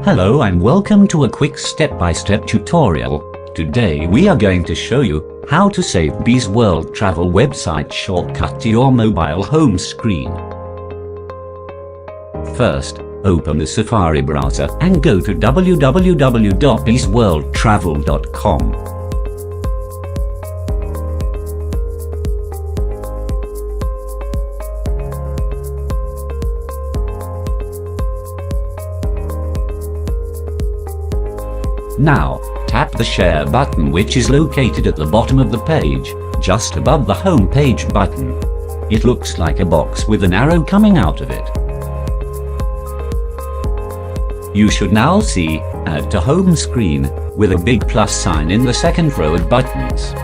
Hello and welcome to a quick step-by-step tutorial. Today we are going to show you how to save Bzzworld Travel website shortcut to your mobile home screen. First, open the Safari browser and go to www.bzzworldtravel.com. Now, tap the share button which is located at the bottom of the page, just above the home page button. It looks like a box with an arrow coming out of it. You should now see Add to Home Screen with a big plus sign in the second row of buttons.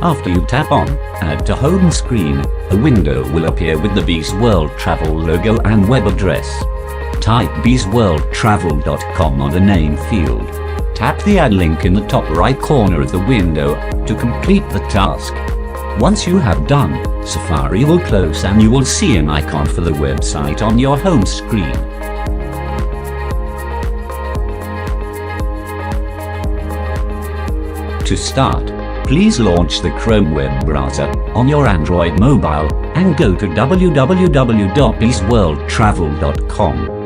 After you tap on Add to Home Screen, a window will appear with the Bzzworld Travel logo and web address. Type bzzworldtravel.com on the name field. Tap the Add link in the top right corner of the window to complete the task. Once you have done, Safari will close and you will see an icon for the website on your home screen. To start, please launch the Chrome web browser on your Android mobile and go to www.bzzworldtravel.com.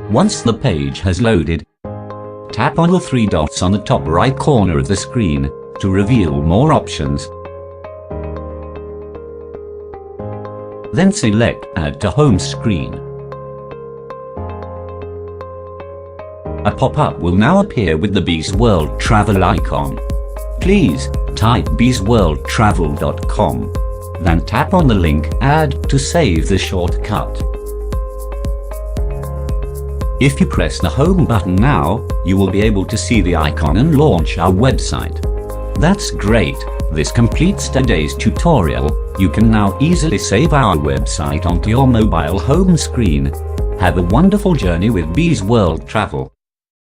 Once the page has loaded, tap on the three dots on the top right corner of the screen to reveal more options. Then select Add to Home Screen. A pop-up will now appear with the Bzzworld Travel icon. Please type bzzworldtravel.com. Then tap on the link Add to save the shortcut. If you press the home button now, you will be able to see the icon and launch our website. That's great! This completes today's tutorial. You can now easily save our website onto your mobile home screen. Have a wonderful journey with Bzzworld Travel.